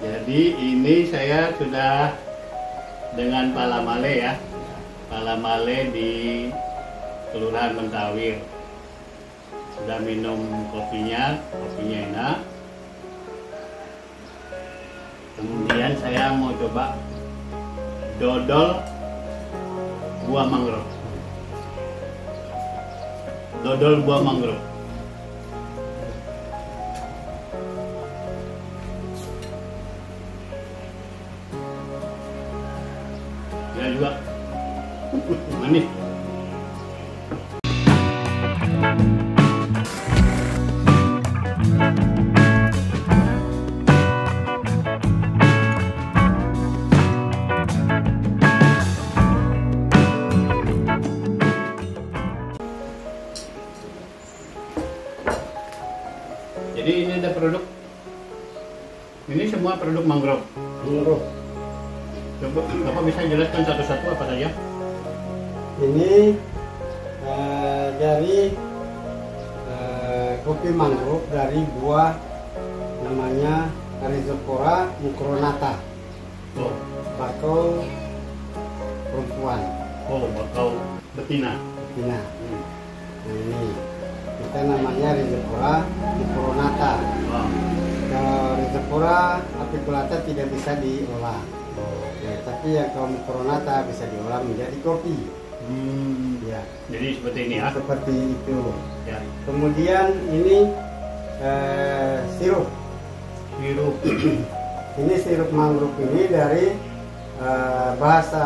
Jadi ini saya sudah dengan Pak Lamale ya, Pak Lamale di Kelurahan Mentawir. Sudah minum kopinya enak. Kemudian saya mau coba dodol buah mangrove. Dodol buah mangrove. Ya juga manis. Jadi ini ada produk. Ini semua produk mangrove. Mangrove. Coba Bapak bisa jelaskan satu-satu apa saja? Ini dari kopi mangrove dari buah namanya Rhizophora mucronata. Oh, Bakau perempuan. bakau betina. Betina. Nah, ini kita namanya Rhizophora mucronata. Wow. Kalau Rhizophora apiculata tidak bisa diolah. Ya, tapi yang kalau mucronata bisa diolah menjadi kopi. Ya. Jadi seperti ini ya. Seperti itu. Ya. Kemudian ini sirup. Sirup. Ini sirup mangrove ini dari bahasa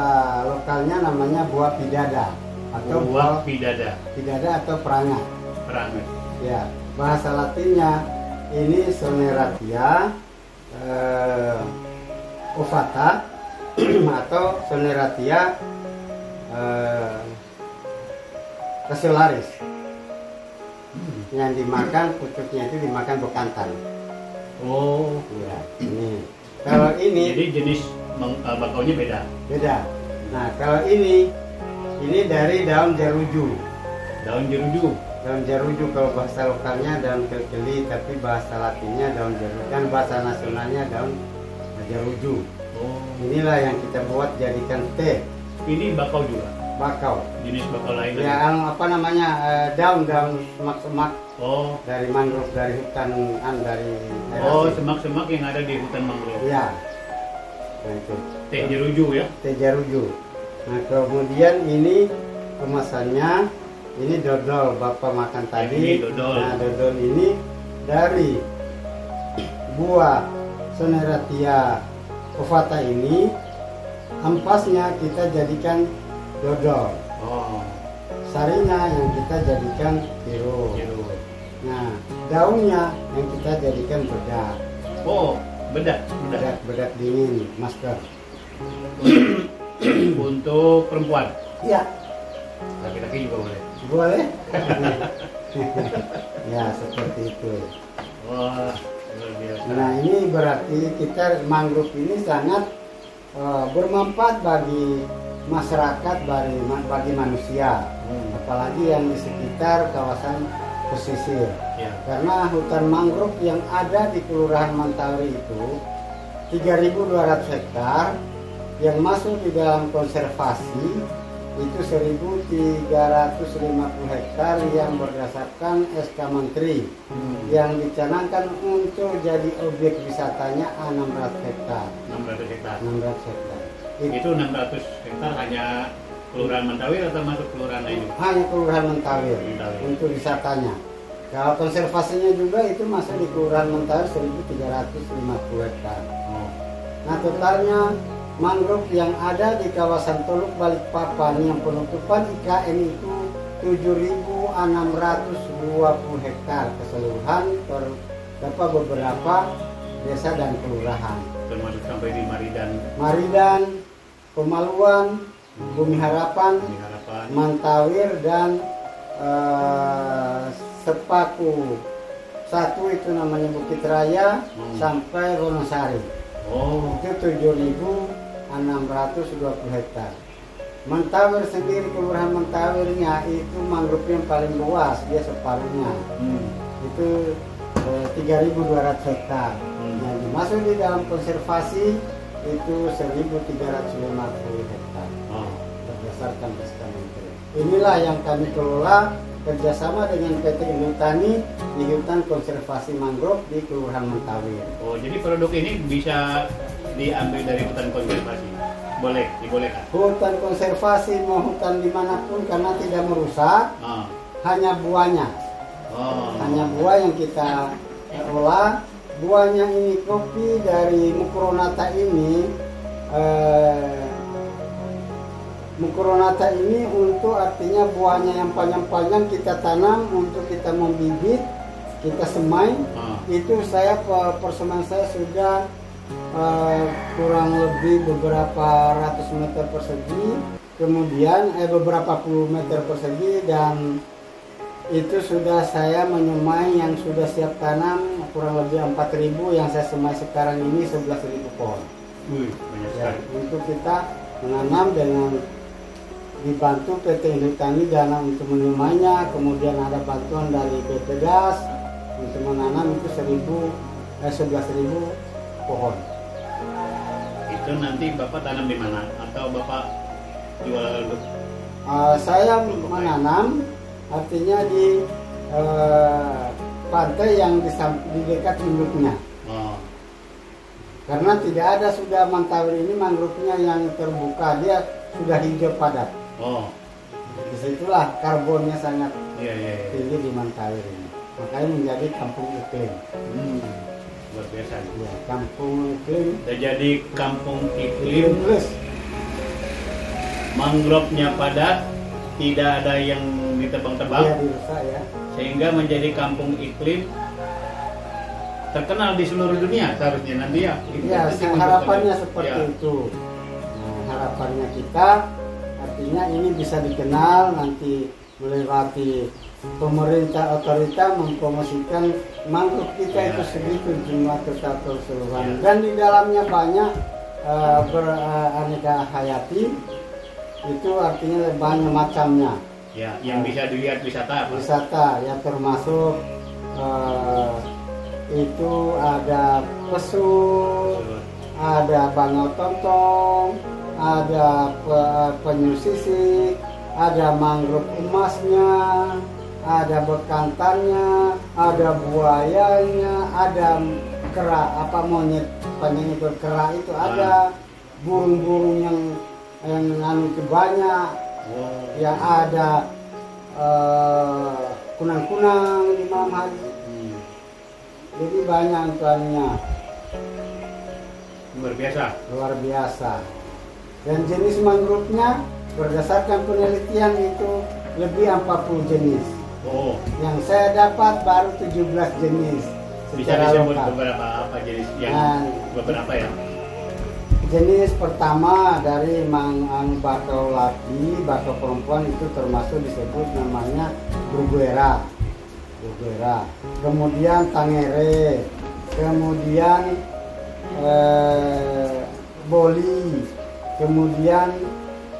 lokalnya namanya buah pidada atau Buah pidada. pidada atau perangat. Perangat. Ya, bahasa latinnya ini Soneratia ovata atau Soneratia caceolaris. Yang dimakan pucuknya itu dimakan bekantan. Oh, Ya, ini. Kalau ini jadi jenis bakaunya beda. beda. Nah, kalau ini dari daun jeruju. Daun jeruju. Daun jeruju kalau bahasa lokalnya daun kelkeli, tapi bahasa latinnya daun jeruju. Dan bahasa nasionalnya daun jeruju. Oh, Inilah yang kita buat jadikan teh ini bakau juga. bakau. Jenis bakau lain. Ya, apa namanya daun-daun semak-semak Oh, dari mangrove, dari hutan, dari oh semak-semak yang ada di hutan mangrove. Ya. Nah, itu Teh jeruju ya. teh jeruju. Nah, kemudian ini kemasannya, ini dodol Bapak makan tadi. Ini dodol. Nah, dodol ini dari buah Soneratia ovata ini, ampasnya kita jadikan dodol. Oh, Sarinya yang kita jadikan sirup. jeruju. Nah, daunnya yang kita jadikan bedak. Oh, bedak. Bedak dingin, masker. Untuk perempuan. Iya, Laki-laki juga boleh. boleh. Ya, seperti itu. Wah, luar biasa. Nah, ini berarti kita mangrove ini sangat bermanfaat bagi masyarakat, bagi manusia, apalagi yang di sekitar kawasan pesisir. Ya. Karena hutan mangrove yang ada di Kelurahan Mentawir itu 3.200 hektar, yang masuk di dalam konservasi itu 1.350 hektar yang berdasarkan SK Menteri, yang dicanangkan untuk jadi objek wisatanya 600 hektar. 600 hektar. 600 hektar. Itu 600 hektar hanya Kelurahan Mentawir atau masuk kelurahan lain? Hanya Kelurahan Mentawir Mentawir. untuk wisatanya. Kalau konservasinya juga itu masuk di Kelurahan Mentawir 1.350 hektar. Oh. Nah, totalnya mangrove yang ada di kawasan Teluk Balikpapan yang penutupan IKN itu 7.620 hektar keseluruhan, terdapat beberapa desa dan kelurahan. Termasuk sampai di Maridan, Pemaluan, Bumi Harapan, Mentawir, dan Sepaku. Satu itu namanya Bukit Raya sampai Wonosari. Oh. Itu 7.620 hektar. Mentawir sendiri, Kelurahan Mentawirnya itu mangrove yang paling luas, dia separuhnya. Itu 3.200 hektar yang masuk di dalam konservasi itu 1.350 hektar berdasarkan SK Menteri. Inilah yang kami kelola kerjasama dengan PT Indotani di hutan konservasi mangrove di Kelurahan Mentawir. Oh, jadi produk ini bisa diambil dari hutan konservasi? Boleh, dibolehkan? Hutan konservasi mau hutan dimanapun karena tidak merusak, hanya buahnya. Hanya buah yang kita olah. Buahnya ini kopi dari Mucronata ini. Mucronata ini untuk artinya buahnya yang panjang-panjang kita tanam untuk kita membibit, kita semai. Itu saya persemayaan saya sudah kurang lebih beberapa ratus meter persegi, kemudian beberapa puluh meter persegi, dan itu sudah saya menyemai yang sudah siap tanam kurang lebih 4.000, yang saya semai sekarang ini 11.000 pohon. Banyak Ya, sekali. untuk kita menanam dengan dibantu PT Indotani dana untuk menyemainya, kemudian ada bantuan dari BPDAS untuk menanam itu 11.000 pohon. Itu nanti Bapak tanam di mana? Atau Bapak jual dulu? Saya menanam artinya di pantai yang di dekat induknya. Karena tidak ada sudah Mentawir ini mangrove-nya yang terbuka, dia sudah hijau padat. Disitulah karbonnya sangat tinggi di Mentawir ini. Makanya menjadi kampung iklim. Luar biasa. Ya, kampung iklim. Udah jadi kampung iklim, Plus. mangrove-nya padat, tidak ada yang ditebang-tebang, Iya, dirusak ya. sehingga menjadi kampung iklim terkenal di seluruh dunia seharusnya nanti ya. Ya, harapannya seperti itu. Nah, harapannya kita artinya ini bisa dikenal nanti melewati pemerintah otorita mempromosikan mangrove kita itu segitu jumlah total keseluruhan, dan di dalamnya banyak beraneka hayati, itu artinya banyak macamnya. Ya, yang bisa dilihat wisata apa? Wisata yang termasuk itu ada pesut, ada bangau tontong, ada penyu sisik, ada mangrove emasnya, ada bekantannya, ada buayanya, ada kera, monyet panjang itu kera itu ada, burung-burung yang itu banyak, ya ada kunang-kunang di malam hari. Jadi banyak ikannya. Luar biasa. Dan jenis mangrove-nya berdasarkan penelitian itu lebih 40 jenis. Yang saya dapat baru 17 jenis. Bisa disebut beberapa apa jenis yang beberapa ya? Jenis pertama dari bakau laki, bakau perempuan itu termasuk disebut namanya bruguera. Kemudian tangere, kemudian boli, kemudian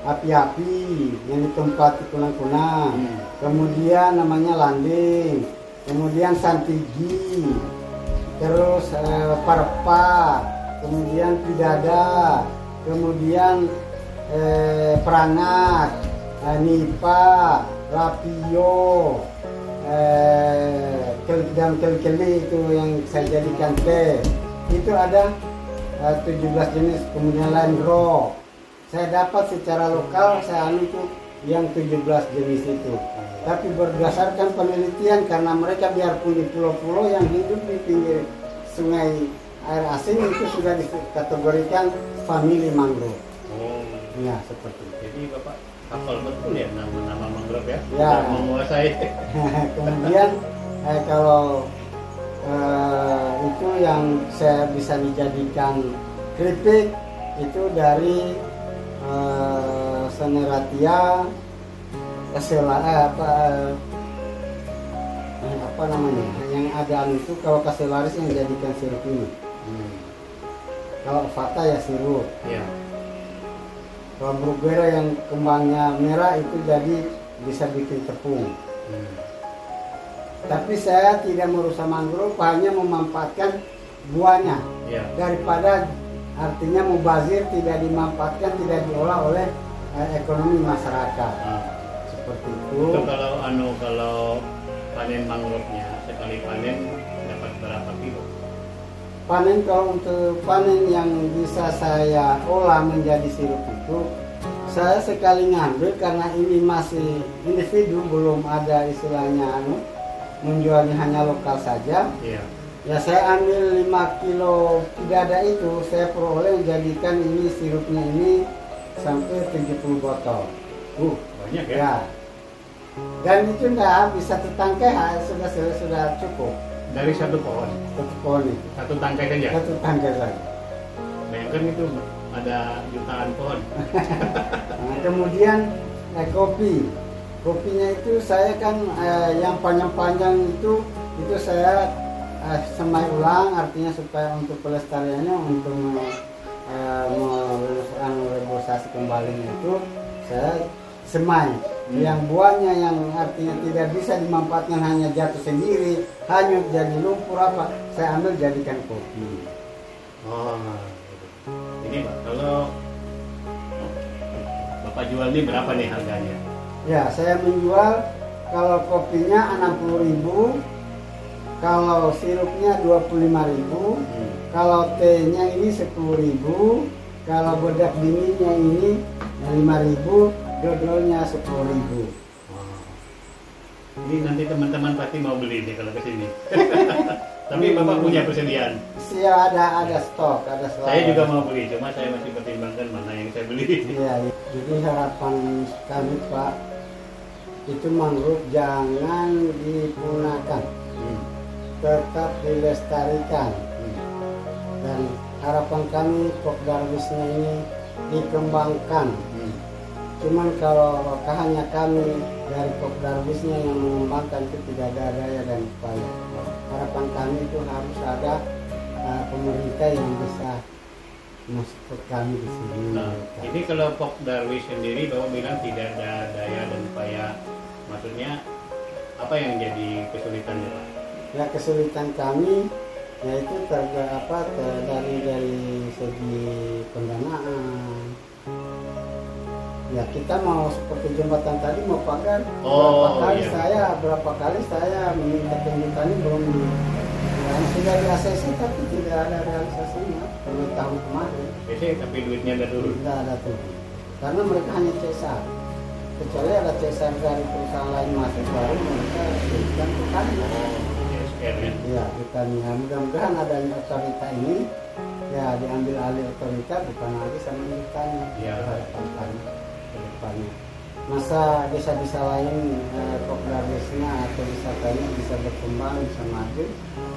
api-api yang ditempati kunang-kunang, kemudian namanya landing, kemudian santigi, terus parpa, kemudian pidada, kemudian perangat, nipa, rapio, dan keli itu yang saya jadikan teh. Itu ada 17 jenis. Kemudian landro saya dapat secara lokal, saya itu yang 17 jenis itu. Tapi berdasarkan penelitian, karena mereka biarpun di pulau-pulau yang hidup di pinggir sungai air asin itu sudah dikategorikan famili mangrove. Ya, seperti itu. Jadi Bapak hafal betul ya nama mangrove ya? Ya. Menguasai. Kemudian kalau itu yang saya bisa dijadikan keripik itu dari Seneratia apa namanya yang ada itu, kalau Castellaris yang jadikan sirup ini. Kalau Fata ya sirup. Kalau bruguera yang kembangnya merah itu jadi bisa bikin tepung. Tapi saya tidak merusak mangrove, hanya memanfaatkan buahnya. Ya. daripada artinya mubazir, tidak dimanfaatkan, tidak diolah oleh ekonomi masyarakat. Ah. Seperti itu. Itu kalau panen mangrove-nya sekali panen dapat berapa kilo? Panen, kalau untuk panen yang bisa saya olah menjadi sirup itu, saya sekali ngambil karena ini masih individu, belum ada istilahnya menjualnya hanya lokal saja. Iya. Ya saya ambil 5 kilo tidak ada itu, saya peroleh jadikan ini sirupnya ini sampai 70 botol. Banyak ya? Ya. Dan itu enggak bisa tetangkai, sudah cukup. Dari satu pohon, Satu pohon itu. satu tangkai saja. Satu tangkai saja. Bayangkan itu ada jutaan pohon. Nah, kemudian kopinya itu saya kan yang panjang-panjang itu saya semai ulang, artinya supaya untuk pelestariannya, untuk merebosasi kembali itu saya semai. Yang buahnya yang artinya tidak bisa dimanfaatkan, hanya jatuh sendiri, hanyut jadi lumpur apa, saya ambil jadikan kopi. Oh, gitu. Ini Pak, kalau Bapak jual ini berapa nih harganya? Ya, saya menjual kalau kopinya 60.000, kalau sirupnya 25.000, kalau tehnya ini 10.000, kalau bedak dinginnya ini 5.000, dodolnya 10.000. Ini nanti teman-teman pasti mau beli nih kalau kesini. Tapi Bapak punya persediaan? Iya, ada stok, ada stok. Saya juga mau beli, cuma saya masih pertimbangkan mana yang saya beli. Iya, jadi harapan kami Pak, itu mangrove jangan dipunahkan, tetap dilestarikan. Dan harapan kami Pok Darwisnya ini dikembangkan. Cuman kalau hanya kami dari Pok Darwisnya yang mengembangkan itu tidak ada daya dan upaya. Harapan kami itu harus ada pemerintah yang bisa masuk ke kami di sini. Nah, ini kalau Pok Darwis sendiri Bapak bilang tidak ada daya dan upaya, maksudnya apa yang jadi kesulitannya Pak? Ya, kesulitan kami yaitu dari segi pendanaan. Ya, kita mau seperti jembatan tadi mau pagar, berapa kali saya meminta jembatannya belum sudah di ACC tapi tidak ada realisasinya. Tahun kemarin tapi duitnya nggak turun. tidak ada tuh, karena mereka hanya cesar, kecuali ada cesar dari perusahaan lain masuk baru mereka berikan ke kami. Ya, bukan ya, mudah-mudahan adanya otorita ini ya diambil alih otorita, bukan lagi sama ditanya. Ya, harapan kami ke depannya. Masa desa-desa lain Pok Darwisnya atau wisatanya bisa berkembang, bisa maju,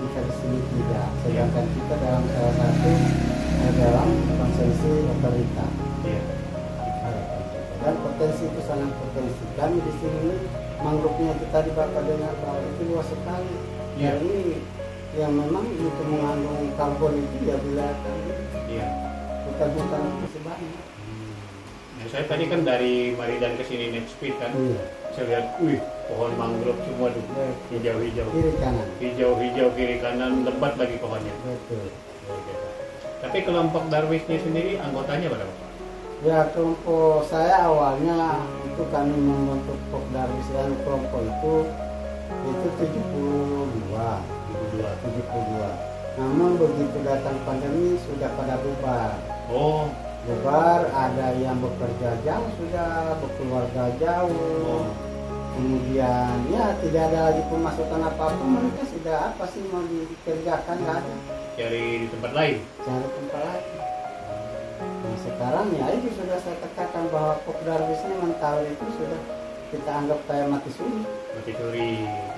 kita di sini tidak. Sedangkan kita dalam salah satu dalam konsesi otorita. Iya. Dan potensi itu sangat potensi. Kami di sini mangrove-nya kita di Bapak dengar bahwa itu luas sekali. Iya. Ini yang memang itu mengandung karbon itu ya bilakan. Iya. Bukan itu sebanyak. Nah, saya tadi kan dari Maridan ke sini naik speed kan. Iya. Saya lihat, pohon mangrove semua tuh, hijau-hijau. Kiri kanan. Hijau-hijau kiri kanan, lebat lagi pohonnya. Betul. Tapi kelompok Darwisnya sendiri anggotanya berapa Pak? Ya, kelompok saya awalnya itu kami membentuk Pok Darwis dan kelompok itu 72. Namun begitu datang pandemi sudah pada bubar. Oh, Bubar, ada yang bekerja jauh sudah, berkeluarga jauh. Kemudian ya tidak ada lagi pemasukan apapun, mereka sudah apa sih mau dikerjakan, nggak ada. cari di tempat lain. Cari tempat lain. Nah, sekarang ya itu sudah saya katakan bahwa Pok Darwisnya mental itu sudah kita anggap kayak mati suri. Mati suri.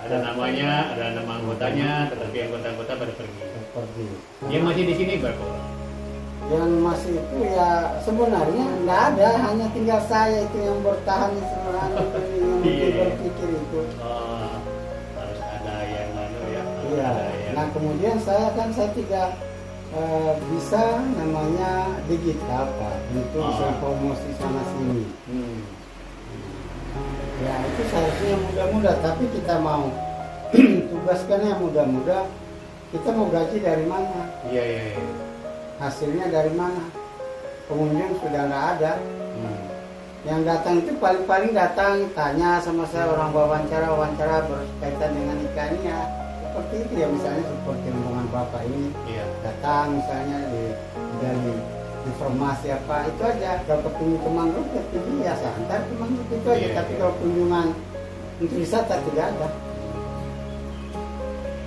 Ada namanya, ada nama anggotanya, tetapi anggota-anggota pada pergi. Pergi. Dia masih di sini berapa orang? Yang masih itu ya sebenarnya nggak ada, hanya tinggal saya itu yang bertahan sebenarnya itu yang mungkin berpikir itu. Oh, harus ada yang mana ya? Iya. Nah kemudian saya tidak bisa namanya digital Pak, untuk bisa promosi sana sini. Ya itu seharusnya mudah-mudah, tapi kita mau tugaskan yang mudah-mudah kita mau gaji dari mana? Iya, iya, iya. Hasilnya dari mana? Pengunjung sudah nggak ada. Hmm. Yang datang itu paling-paling datang tanya sama saya, orang wawancara berkaitan dengan ikannya. Seperti itu ya, misalnya seperti rombongan Bapak ini Iya. datang misalnya dari informasi apa itu aja. Kalau kepingin ke mangrove ya pergi biasa, antar ke mangrove itu aja. Iya, Tapi iya. kalau kunjungan untuk wisata tidak ada.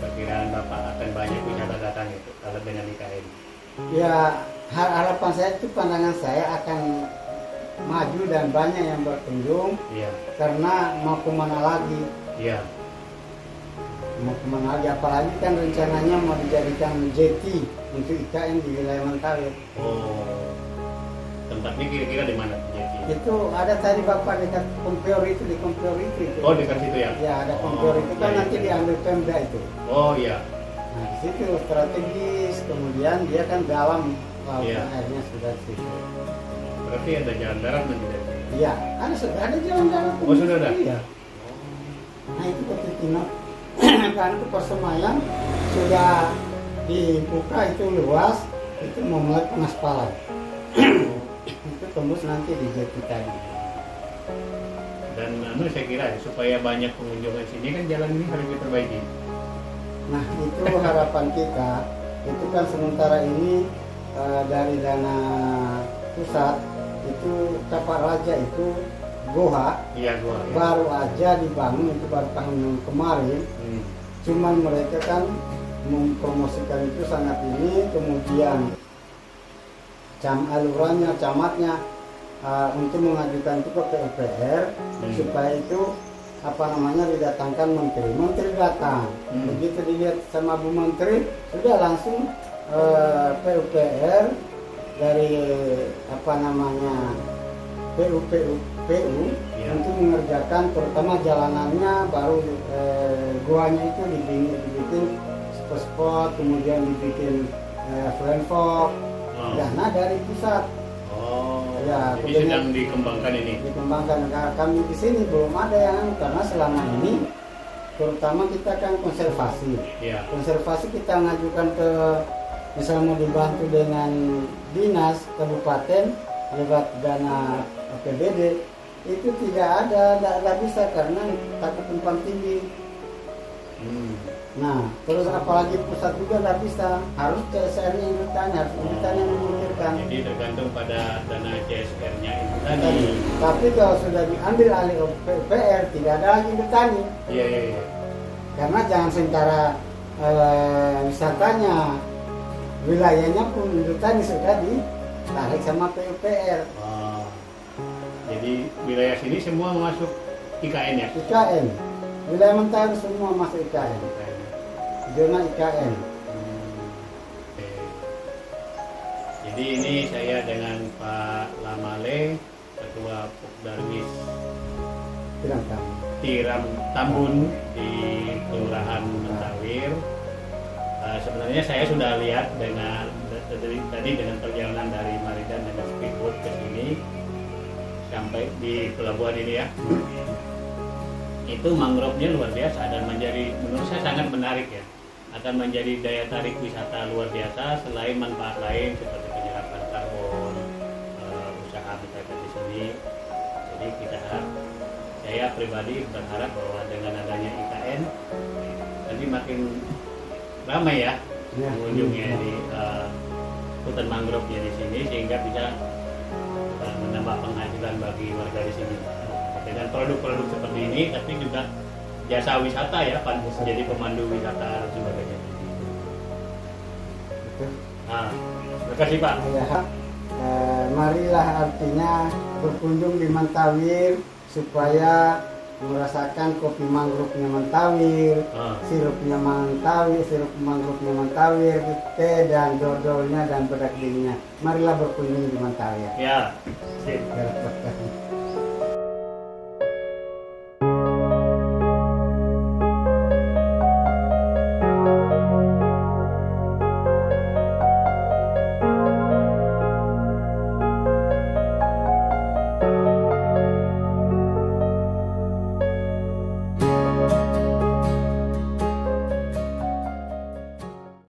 Perkiraan Bapak akan banyak wisata datang itu kalau dengan IKN. Ya harapan saya itu, pandangan saya akan maju dan banyak yang berkunjung, Iya. karena mau kemana lagi? Iya. Mau kemana lagi? Apalagi kan rencananya mau dijadikan jetty untuk IKN di wilayah Mentawir. Oh. Tempatnya kira-kira di mana jadi? Itu ada tadi Bapak dekat Kompior itu, di Kompior itu. Oh, dekat situ ya? Ya ada Kompior itu kan, iya, nanti iya. diambil Pemda itu. Oh iya. Nah di situ strategis, kemudian dia kan dalam laut, Iya. airnya sudah di situ. Berarti ada jalan darat nanti dari sini. Iya, ada jalan darat. Oh, sudah ada? Iya. Nah itu Kota Tino, karena itu Persemayan sudah dibuka, itu luas, itu mau mulai pengaspalan. Itu tembus nanti di jati tadi. Dan saya kira supaya banyak pengunjung ke sini kan jalan ini harus diperbaiki. Nah itu harapan kita. Itu kan sementara ini dari dana pusat itu Kapal Raja itu Goa Iya, gua. Ya. baru aja dibangun, itu baru tahun kemarin. Hmm. Cuman mereka kan mempromosikan itu sangat ini, kemudian alurannya, camatnya untuk mengajukan itu ke PUPR supaya itu didatangkan menteri datang. Begitu dilihat sama Bu Menteri, sudah langsung PUPR dari PU Ya. untuk mengerjakan terutama jalanannya, baru guanya itu dibikin spot, kemudian dibikin flanfog, Oh. dana dari pusat. Oh. Ya, Jadi kemudian- sedang dikembangkan ini. Dikembangkan. Nah, kami di sini belum ada yang, karena selama ini terutama kita kan konservasi. Iya. Konservasi kita ngajukan ke, misalnya mau dibantu dengan dinas kabupaten lewat dana APBD, itu tidak ada bisa karena takut tumpang tindih. Hmm. Nah, terus apalagi pusat juga tidak bisa, harus CSR-nya yang bertanya, harus bertanya yang memikirkan. Jadi tergantung pada dana CSR-nya itu tadi. Tapi kalau sudah diambil alih oleh PUPR, tidak ada lagi bertani. Iya, iya, iya. Karena jangan sementara wisatanya, wilayahnya pun bertani sudah ditarik sama PUPR. Oh. Jadi wilayah sini semua masuk IKN ya? IKN, wilayah Mentawir semua masuk IKN, zona IKN. Oke. Jadi ini saya dengan Pak Lamale, Ketua Pokdarwis Bilang kami. Tiram Tambun di Kelurahan Mentawir. Sebenarnya saya sudah lihat tadi dengan perjalanan dari Maridan dengan speedboat ke sini sampai di pelabuhan ini ya. Itu mangrove-nya luar biasa dan menurut saya sangat menarik ya. Akan menjadi daya tarik wisata luar biasa selain manfaat lain seperti penyerapan karbon, usaha misalkan di sini. Jadi saya pribadi berharap bahwa dengan adanya IKN nanti makin ramai ya pengunjungnya di hutan mangrove-nya di sini, sehingga bisa menambah penghasilan bagi warga di sini dengan produk-produk seperti ini, tapi juga jasa wisata ya, jadi pemandu wisata dan sebagainya. Betul. Nah, terima kasih Pak. Ya, marilah artinya berkunjung di Mentawir supaya merasakan kopi mangrove-nya Mentawir, sirupnya Mentawir, sirup mangrove-nya Mentawir, teh dan dodolnya dan bedak dirinya. Marilah berkunjung di Mentawir. Ya, sip. Ya,